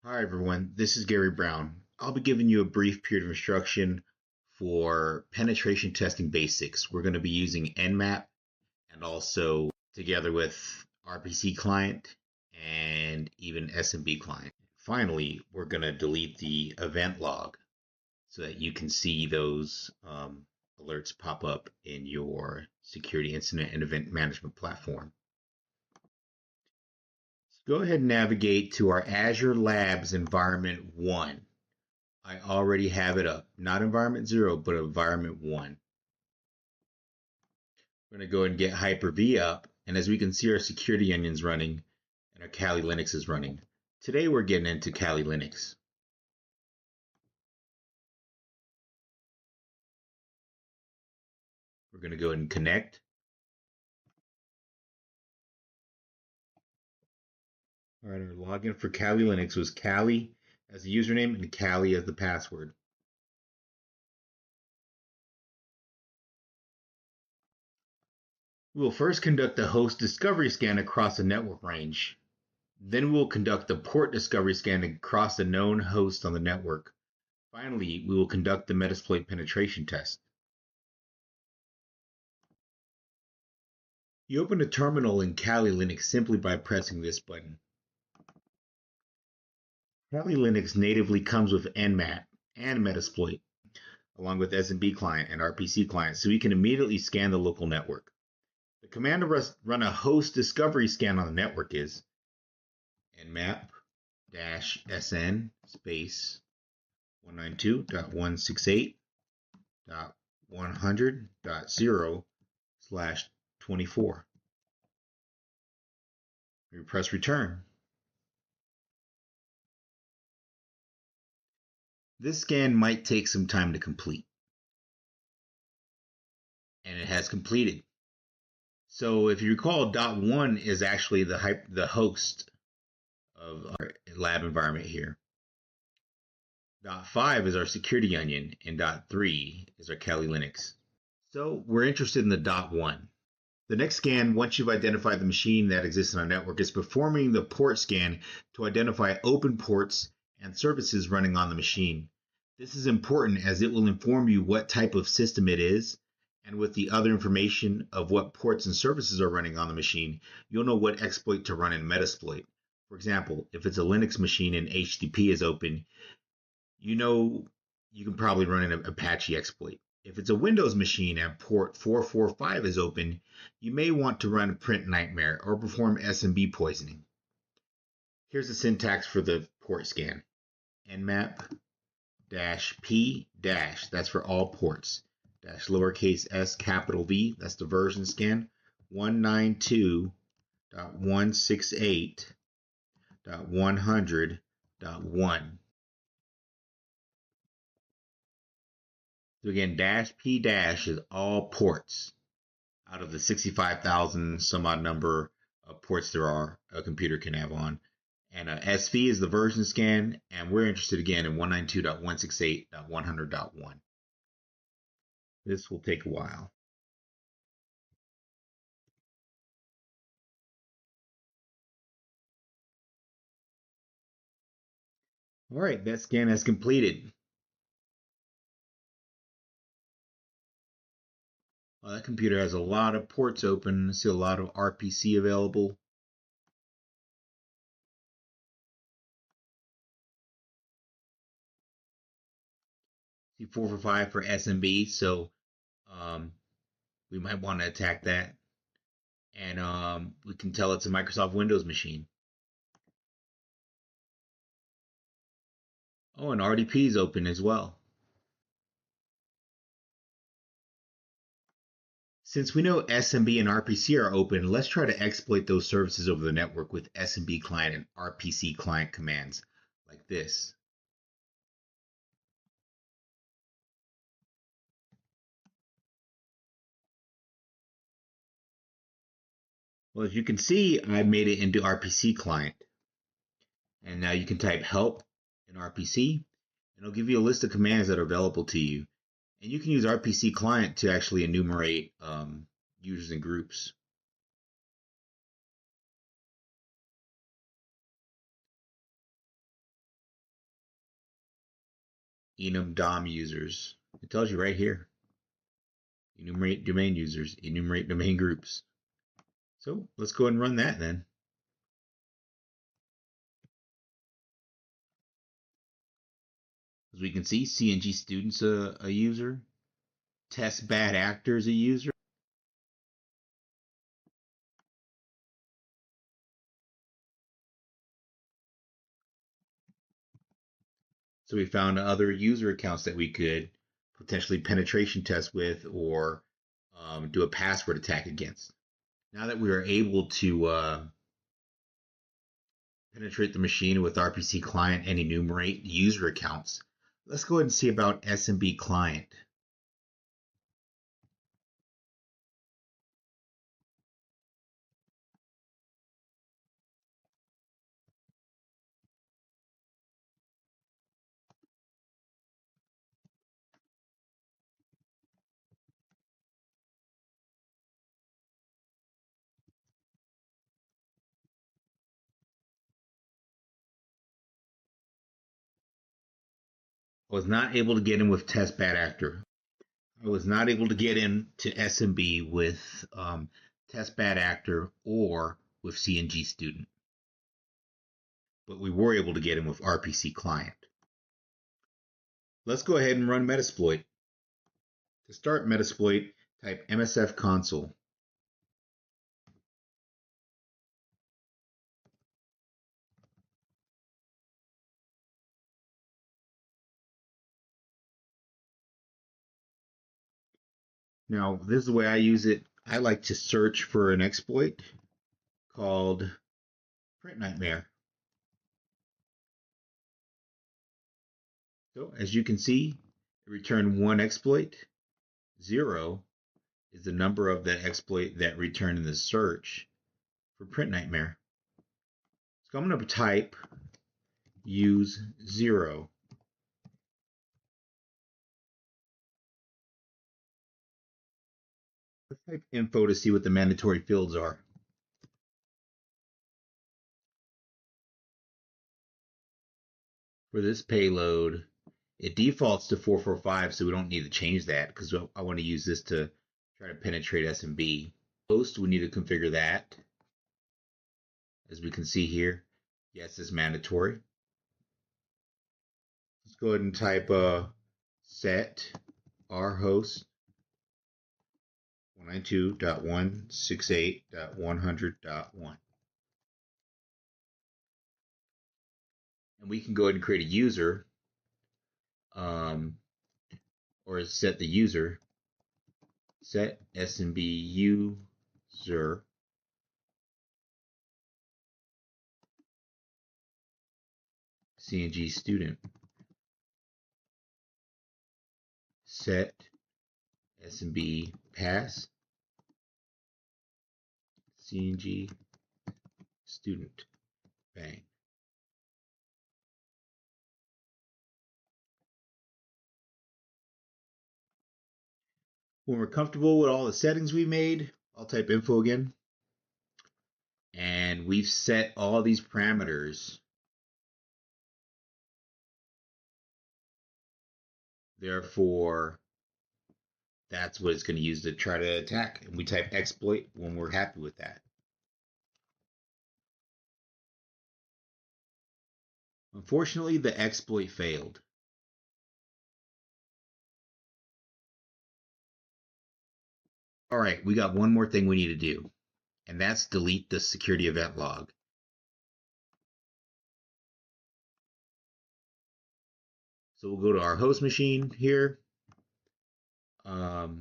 Hi everyone, this is Gary Brown. I'll be giving you a brief period of instruction for penetration testing basics. We're going to be using NMAP and also together with RPC client and even SMB client. Finally, we're going to delete the event log so that you can see those alerts pop up in your security incident and event management platform. Go ahead and navigate to our Azure Labs Environment 1. I already have it up, not environment 0, but environment 1. We're going to go ahead and get Hyper-V up, and as we can see, our security onion's running and our Kali Linux is running. Today we're getting into Kali Linux. We're going to go ahead and connect. All right, our login for Kali Linux was Kali as the username and Kali as the password. We will first conduct the host discovery scan across the network range. Then we will conduct the port discovery scan across the known hosts on the network. Finally, we will conduct the metasploit penetration test. You open a terminal in Kali Linux simply by pressing this button. Kali Linux natively comes with NMAP and metasploit, along with smbclient and RPC client, so we can immediately scan the local network. The command to run a host discovery scan on the network is nmap-sn space 192.168.100.0/24. We press return. This scan might take some time to complete, and it has completed. So if you recall, .1 is actually the host of our lab environment here. .5 is our security onion, and .3 is our Kali Linux. So we're interested in the .1. The next scan, once you've identified the machine that exists on our network, is performing the port scan to identify open ports and services running on the machine. This is important as it will inform you what type of system it is, and with the other information of what ports and services are running on the machine, you'll know what exploit to run in Metasploit. For example, if it's a Linux machine and HTTP is open, you know you can probably run an Apache exploit. If it's a Windows machine and port 445 is open, you may want to run printnightmare or perform SMB poisoning. Here's the syntax for the port scan. nmap-p-, that's for all ports, dash lowercase s capital V, that's the version scan, 192.168.100.1. So again, -p- is all ports out of the 65,000 some odd number of ports there are a computer can have on. And SV is the version scan, and we're interested again in 192.168.100.1. This will take a while. All right, that scan has completed. That computer has a lot of ports open. I see a lot of RPC available. See 445 for SMB, so we might want to attack that. And we can tell it's a Microsoft Windows machine. Oh, and RDP is open as well. Since we know SMB and RPC are open, let's try to exploit those services over the network with SMB client and RPC client commands like this. Well, as you can see, I made it into RPC client. And now you can type help in RPC, and it'll give you a list of commands that are available to you. And you can use RPC client to actually enumerate users and groups. enum DOM users. It tells you right here. Enumerate domain users, enumerate domain groups. So let's go ahead and run that then. As we can see, CNG student's a user. Test bad actor is a user. So we found other user accounts that we could potentially penetration test with or do a password attack against. Now that we are able to penetrate the machine with RPC client and enumerate user accounts, let's go ahead and see about smbclient. I was not able to get in with test bad actor. I was not able to get into SMB with test bad actor or with CNG student, but we were able to get in with RPC client. Let's go ahead and run metasploit. To start metasploit, type msf console. Now, this is the way I use it. I like to search for an exploit called printnightmare. So as you can see, it returned one exploit. 0 is the number of the exploit that returned in the search for printnightmare. So I'm going to type use 0. Let's type info to see what the mandatory fields are. For this payload, it defaults to 445, so we don't need to change that because I want to use this to try to penetrate SMB. Host, we need to configure that. As we can see here, yes, it's mandatory. Let's go ahead and type set our host 192.168.100.1. And we can go ahead and create a user or set the user, set SMB user CNG student, set SMB pass CNG student. Bang. When we're comfortable with all the settings we made, I'll type info again. And we've set all these parameters. Therefore, that's what it's going to use to try to attack. And we type exploit when we're happy with that. Unfortunately, the exploit failed. All right, we got one more thing we need to do, and that's delete the security event log. So we'll go to our host machine here. Go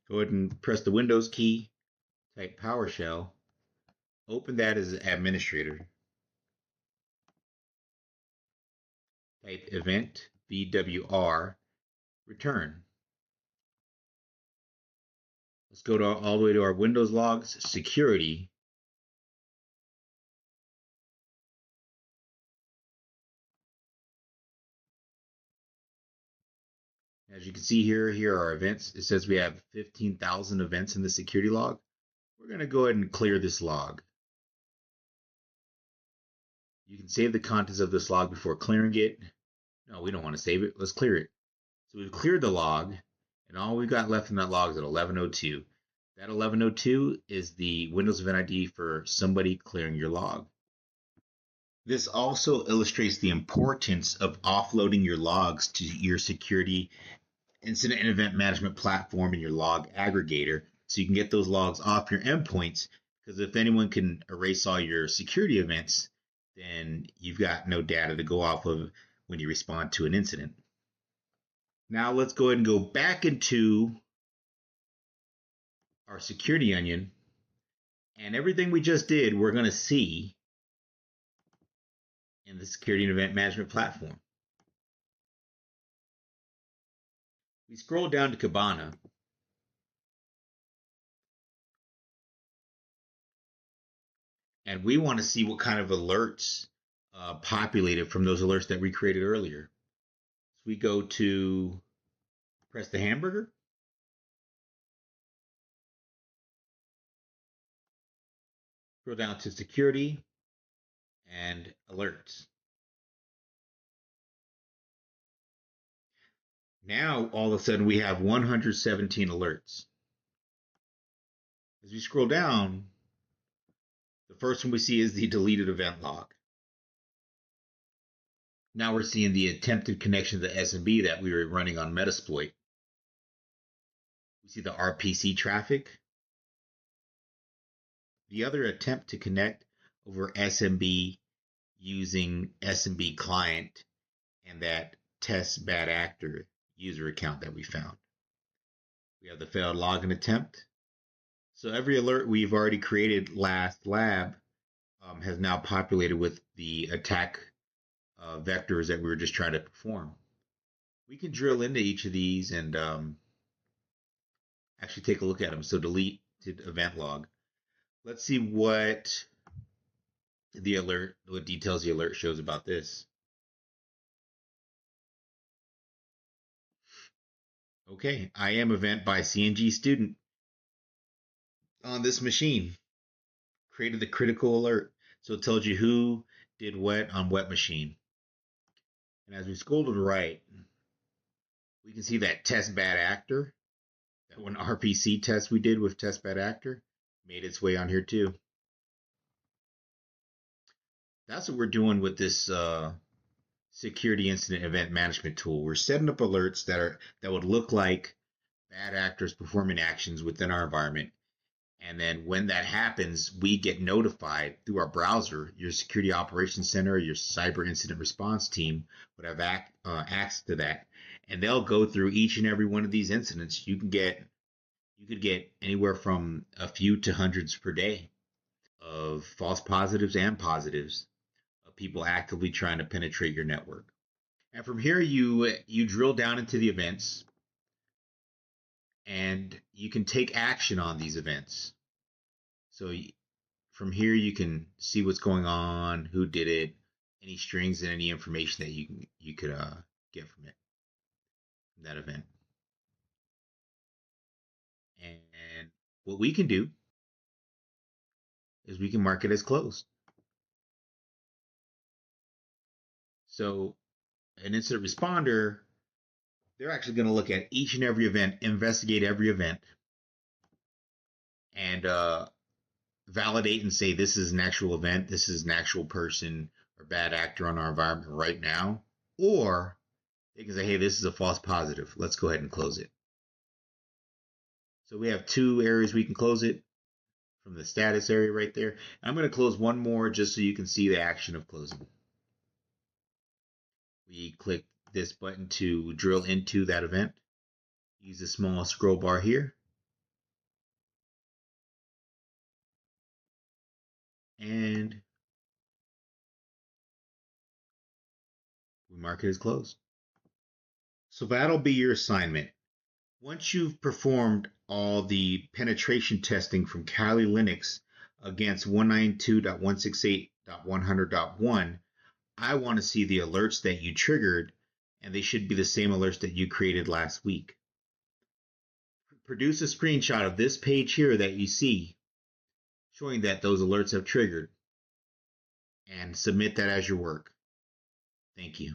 ahead and press the Windows key, type PowerShell, open that as an administrator. Type event VWR return. Let's go to all the way to our Windows logs, security. As you can see here are our events. It says we have 15,000 events in the security log. We're going to go ahead and clear this log. You can save the contents of this log before clearing it. No, we don't want to save it. Let's clear it. So we've cleared the log, and all we've got left in that log is at 1102. That 1102 is the Windows Event ID for somebody clearing your log. This also illustrates the importance of offloading your logs to your security incident and event management platform and your log aggregator so you can get those logs off your endpoints, because if anyone can erase all your security events, then you've got no data to go off of when you respond to an incident. Now let's go ahead and go back into our security onion, and everything we just did we're going to see in the security and event management platform. We scroll down to Kibana, and we want to see what kind of alerts populated from those alerts that we created earlier. So we go to press the hamburger, scroll down to security and alerts. Now all of a sudden we have 117 alerts. As we scroll down, the first one we see is the deleted event log. Now we're seeing the attempted connection to the SMB that we were running on metasploit. We see the RPC traffic. The other attempt to connect over SMB using smbclient and that test bad actor user account that we found. We have the failed login attempt. So every alert we've already created last lab has now populated with the attack vectors that we were just trying to perform. We can drill into each of these and actually take a look at them. So deleted event log. Let's see what the alert, what details the alert shows about this. Okay, I am event by CNG student on this machine. Created the critical alert. So it tells you who did what on what machine. And as we scroll to the right, we can see that test bad actor, that one RPC test we did with test bad actor, made its way on here too. That's what we're doing with this security incident event management tool. We're setting up alerts that would look like bad actors performing actions within our environment. And then when that happens, we get notified through our browser. Your security operations center, your cyber incident response team would have access to that, and they'll go through each and every one of these incidents. You could get anywhere from a few to hundreds per day of false positives and positives of people actively trying to penetrate your network. And from here, you drill down into the events, and you can take action on these events. So from here, you can see what's going on, who did it, any strings and any information that you could get from it, from that event. And what we can do is we can mark it as closed. So an incident responder, they're actually going to look at each and every event, investigate every event, and validate and say this is an actual event, this is an actual person or bad actor on our environment right now. Or they can say, hey, this is a false positive. Let's go ahead and close it. So we have two areas we can close it from the status area right there. I'm going to close one more just so you can see the action of closing. We click this button to drill into that event. Use the small scroll bar here. And we mark it as closed. So that'll be your assignment. Once you've performed all the penetration testing from Kali Linux against 192.168.100.1, I want to see the alerts that you triggered, and they should be the same alerts that you created last week. Produce a screenshot of this page here that you see, showing that those alerts have triggered, and submit that as your work. Thank you.